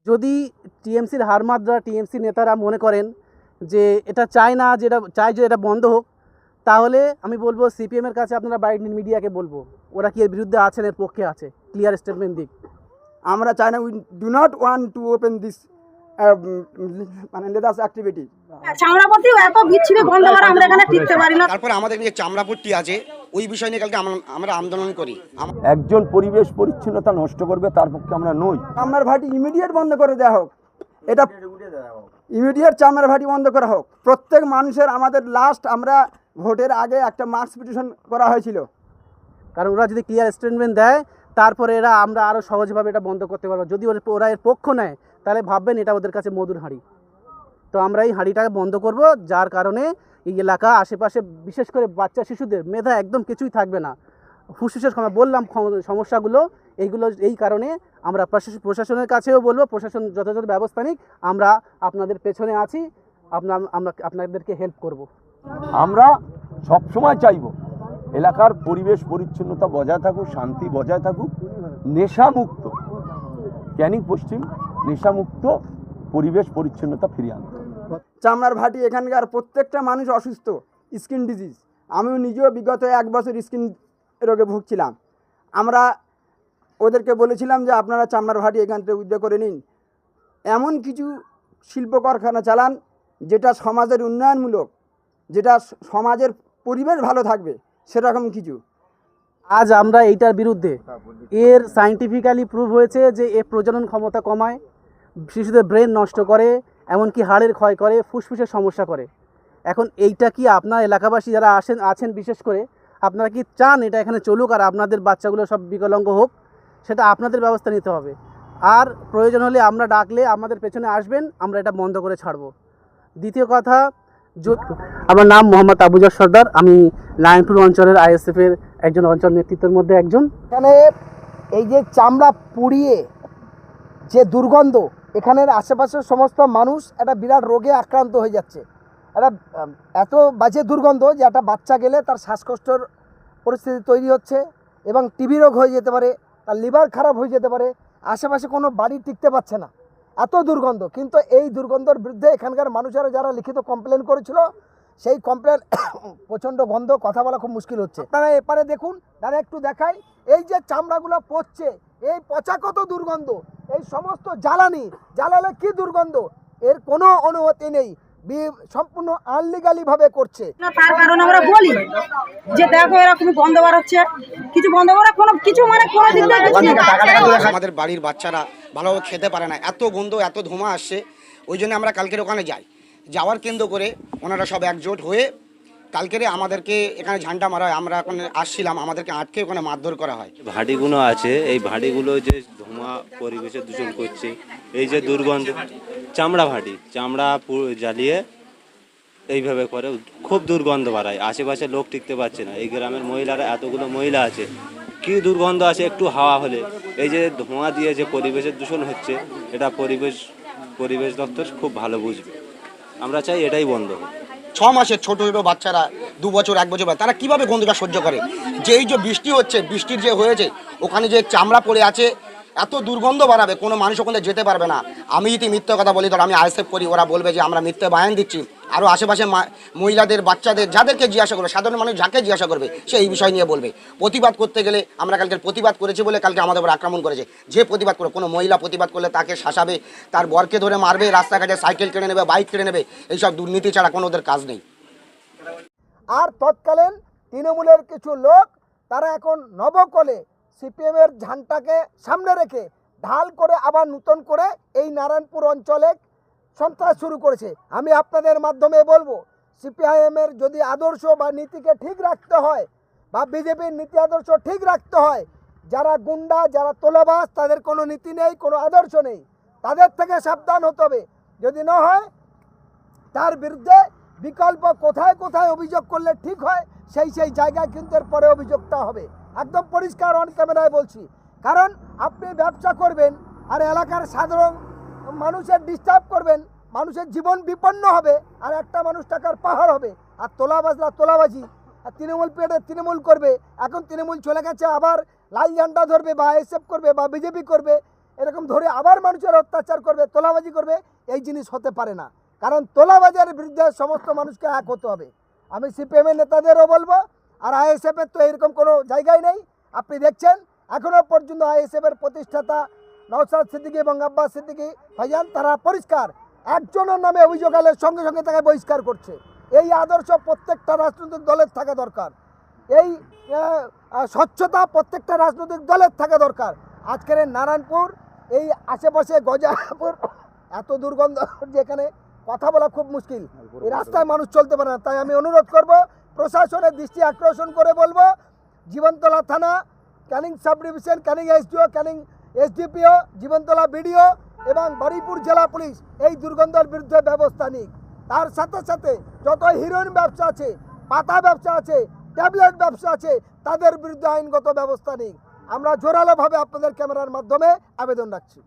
যদি টিএমসির হারমাদরা টিএমসি নেতারা মনে করেন যে এটা চায় না, যেটা চায় যে এটা বন্ধ হোক, তাহলে আমি বলবো সিপিএমের কাছে আপনারা বাইট মিডিয়াকে বলবো ওরা কি এর বিরুদ্ধে আছেন, এর পক্ষে আছে, ক্লিয়ার স্টেটমেন্ট দিক। আমরা চাই না, we do not want to open this মানে লেদার্স অ্যাক্টিভিটি। চামড়াপট্টি এত বিচ্ছিরি গন্ধ করে আমরা এখানে টিকতে পারি না। তারপরে আমাদের যে চামড়াপট্টি আছে ওই বিষয় নিয়ে কালকে আমরা আন্দোলন করি। একজন পরিবেশ পরিচ্ছন্নতা নষ্ট করবে তার পক্ষে আমরা নই। চামড়ার ভাটি ইমিডিয়েট বন্ধ করে দেওয়া হোক, এটা ইমিডিয়েট চামড়ার ভাটি বন্ধ করা হোক। প্রত্যেক মানুষের, আমাদের লাস্ট আমরা ভোটের আগে একটা মার্কস পিটিশন করা হয়েছিল, কারণ ওরা যদি ক্লিয়ার স্টেটমেন্ট দেয় তারপরে আমরা আরও সহজভাবে এটা বন্ধ করতে পারবো। যদি ওরা এর পক্ষ নেয় তাহলে ভাববেন এটা ওদের কাছে মধুর হাঁড়ি। তো আমরা এই হাঁড়িটাকে বন্ধ করব, যার কারণে এই এলাকা আশেপাশে বিশেষ করে বাচ্চা শিশুদের মেধা একদম কিছুই থাকবে না। ফুসফুসের বললাম সমস্যাগুলো, এইগুলো এই কারণে আমরা প্রশাসনের কাছেও বলবো, প্রশাসন যথাযথ ব্যবস্থা নিক, আমরা আপনাদের পেছনে আছি, আমরা আপনাদেরকে হেল্প করব। আমরা সবসময় চাইব এলাকার পরিবেশ পরিচ্ছন্নতা বজায় থাকুক, শান্তি বজায় থাকুক, নেশামুক্ত ক্যানিং পশ্চিম নেশামুক্ত পরিবেশ পরিচ্ছন্নতা ফিরিয়ে আনতে। চামড়ার ভাটি এখানকার প্রত্যেকটা মানুষ অসুস্থ, স্কিন ডিজিজ। আমিও নিজেও বিগত 1 বছর স্কিন রোগে ভুগছিলাম। আমরা ওদেরকে বলেছিলাম যে আপনারা চামড়ার ভাটি এখান থেকে উদ্যোগ করে নিন, এমন কিছু শিল্প কারখানা চালান যেটা সমাজের উন্নয়নমূলক, যেটা সমাজের পরিবেশ ভালো থাকবে, সেরকম কিছু। আজ আমরা এইটার বিরুদ্ধে, এর সায়েন্টিফিক্যালি প্রুভ হয়েছে যে এ প্রজনন ক্ষমতা কমায়, শিশুদের ব্রেন নষ্ট করে, এমনকি হাড়ের ক্ষয় করে, ফুসফুসের সমস্যা করে। এখন এইটা কি আপনার এলাকাবাসী যারা আছেন বিশেষ করে, আপনারা কি চান এটা এখানে চলুক আর আপনাদের বাচ্চাগুলো সব বিকলাঙ্গ হোক? সেটা আপনাদের ব্যবস্থা নিতে হবে। আর প্রয়োজন হলে আমরা ডাকলে আমাদের পেছনে আসবেন, আমরা এটা বন্ধ করে ছাড়বো। দ্বিতীয় কথা, আমার নাম মোহাম্মদ আবুজার সর্দার, আমি লায়নপুর অঞ্চলের আইএসএফের একজন অঞ্চল নেতৃত্বের মধ্যে একজন। এখানে এই যে চামড়া পুড়িয়ে যে দুর্গন্ধ, এখানের আশেপাশের সমস্ত মানুষ একটা বিরাট রোগে আক্রান্ত হয়ে যাচ্ছে। একটা এত বাজে দুর্গন্ধ যে একটা বাচ্চা গেলে তার শ্বাসকষ্টের পরিস্থিতি তৈরি হচ্ছে এবং টিবি রোগ হয়ে যেতে পারে, তার লিভার খারাপ হয়ে যেতে পারে, আশেপাশে কোনো বাড়ি টিকতে পারছে না, এত দুর্গন্ধ। কিন্তু এই দুর্গন্ধের বিরুদ্ধে এখানকার মানুষেরা যারা লিখিত কমপ্লেন করেছিল, সেই কমপ্লেন প্রচণ্ড গন্ধ, কথা বলা খুব মুশকিল হচ্ছে। আপনারা এপারে দেখুন, তারা একটু দেখাই, এই যে চামড়াগুলো পচছে, এই পচা কত দুর্গন্ধ, এই সমস্ত জ্বালালে কি দুর্গন্ধ, এর কোনো অনুমতি নেই, সম্পূর্ণ আনলিগালি ভাবে করছে। তার কারণে আমরা বলি যে দেখো এরকম গন্ধ বার হচ্ছে, কিছু গন্ধ বার কোনো কিছু মানে কোনো দিক দিয়ে আমাদের বাড়ির বাচ্চারা ভালোভাবে খেতে পারে না, এত গন্ধ এত ধোঁয়া আসছে। ওই জন্য আমরা কালকের ওখানে যাওয়ার কেন্দ্র করে ওনারা সব একজোট হয়ে কালকের আমাদেরকে এখানে ঝান্ডা মারা হয়। আমরা এখন আসছিলাম, আমাদেরকে আটকে ওখানে মারধর করা হয়। ভাটিগুলো আছে, এই ভাটিগুলো যে ধোঁয়া পরিবেশে দূষণ করছে, এই যে দুর্গন্ধ, চামড়া ভাটি, চামড়া জ্বালিয়ে এইভাবে করে খুব দুর্গন্ধ বাড়ায়, আশেপাশে লোক টিকতে পারছে না। এই গ্রামের মহিলারা, এতগুলো মহিলা আছে, কি দুর্গন্ধ আছে একটু হাওয়া হলে। এই যে ধোঁয়া দিয়ে যে পরিবেশের দূষণ হচ্ছে, এটা পরিবেশ দপ্তর খুব ভালো বুঝবে। আমরা চাই এটাই বন্ধ হোক। 6 মাসের ছোট ছোট বাচ্চারা, 2 বছর 1 বছর, তারা কিভাবে গন্ধটা সহ্য করে? যে এই যে বৃষ্টি হচ্ছে, বৃষ্টির যে হয়েছে, ওখানে যে চামড়া পড়ে আছে, এত দুর্গন্ধ বাড়াবে, কোনো মানুষ ওখানে যেতে পারবে না। আমি যদি মিথ্যে কথা বলি, ধর আমি আইএসএফ করি, ওরা বলবে যে আমরা মিথ্যে বায়ান দিচ্ছি। আরও আশেপাশে মহিলাদের, বাচ্চাদের, যাদেরকে জিজ্ঞাসা করবে, সাধারণ মানুষ যাকে জিজ্ঞাসা করবে, সে এই বিষয় নিয়ে বলবে। প্রতিবাদ করতে গেলে, আমরা কালকে প্রতিবাদ করেছি বলে কালকে আমাদের উপর আক্রমণ করেছে। যে প্রতিবাদ করে, কোনো মহিলা প্রতিবাদ করলে তাকে শাসাবে, তার বরকে ধরে মারবে, রাস্তাঘাটে সাইকেল কেড়ে নেবে, বাইক কেড়ে নেবে, এইসব দুর্নীতি ছাড়া কোনো ওদের কাজ নেই। আর তৎকালীন তৃণমূলের কিছু লোক, তারা এখন নবকলে সিপিএমের ঝান্ডাকে সামনে রেখে ঢাল করে আবার নতুন করে এই নারায়ণপুর অঞ্চলে সন্ত্রাস শুরু করেছে। আমি আপনাদের মাধ্যমে বলবো, সিপিআইএমের যদি আদর্শ বা নীতিকে ঠিক রাখতে হয়, বা বিজেপির নীতি আদর্শ ঠিক রাখতে হয়, যারা গুন্ডা, যারা তোলাবাজ, তাদের কোনো নীতি নেই, কোনো আদর্শ নেই, তাদের থেকে সাবধান হতে হবে। যদি না হয়, তার বিরুদ্ধে বিকল্প কোথায় কোথায় অভিযোগ করলে ঠিক হয়, সেই জায়গায় কিন্তু এরপরে অভিযোগটা হবে। একদম পরিষ্কার অন ক্যামেরায় বলছি। কারণ আপনি ব্যবসা করবেন আর এলাকার সাধারণ মানুষের ডিস্টার্ব করবেন, মানুষের জীবন বিপন্ন হবে, আর একটা মানুষ টাকার পাহাড় হবে। আর তোলাবাজরা তোলাবাজি, আর তৃণমূল পেটে তৃণমূল করবে। এখন তৃণমূল চলে গেছে, আবার লাল ঝান্ডা ধরবে, বা আইএসএফ করবে, বা বিজেপি করবে। এরকম ধরে আবার মানুষের অত্যাচার করবে, তোলাবাজি করবে, এই জিনিস হতে পারে না। কারণ তোলাবাজারের বিরুদ্ধে সমস্ত মানুষকে এক হতে হবে। আমি সিপিএমের নেতাদেরও বলবো, আর আইএসএফের তো এরকম কোনো জায়গায় নেই। আপনি দেখছেন এখনও পর্যন্ত আইএসএফের প্রতিষ্ঠাতা নওশাদ সিদ্দিকী এবং আব্বাস সিদ্দিকী ভাইজান তারা পরিষ্কার, একজনের নামে অভিযোগ এলে সঙ্গে সঙ্গে তাকে বহিষ্কার করছে। এই আদর্শ প্রত্যেকটা রাজনৈতিক দলের থাকা দরকার, এই স্বচ্ছতা প্রত্যেকটা রাজনৈতিক দলের থাকা দরকার। আজকের এই নারায়ণপুর, এই আশেপাশে গজাপুর এত দুর্গন্ধ যেখানে কথা বলা খুব মুশকিল, এই রাস্তায় মানুষ চলতে পারে না। তাই আমি অনুরোধ করব, প্রশাসনের দৃষ্টি আকর্ষণ করে বলবো, জীবনতলা থানা, Canning sub division, Canning SDO, Canning SDPO, Jibantala BDO এবং বারুইপুর জেলা পুলিশ এই দুর্গন্ধের বিরুদ্ধে ব্যবস্থা নিক। তার সাথে সাথে যত হিরোইন ব্যবসা আছে, পাতা ব্যবসা আছে, ট্যাবলেট ব্যবসা আছে, তাদের বিরুদ্ধে আইনগত ব্যবস্থা নিক। আমরা জোরালোভাবে আপনাদের ক্যামেরার মাধ্যমে আবেদন রাখছি।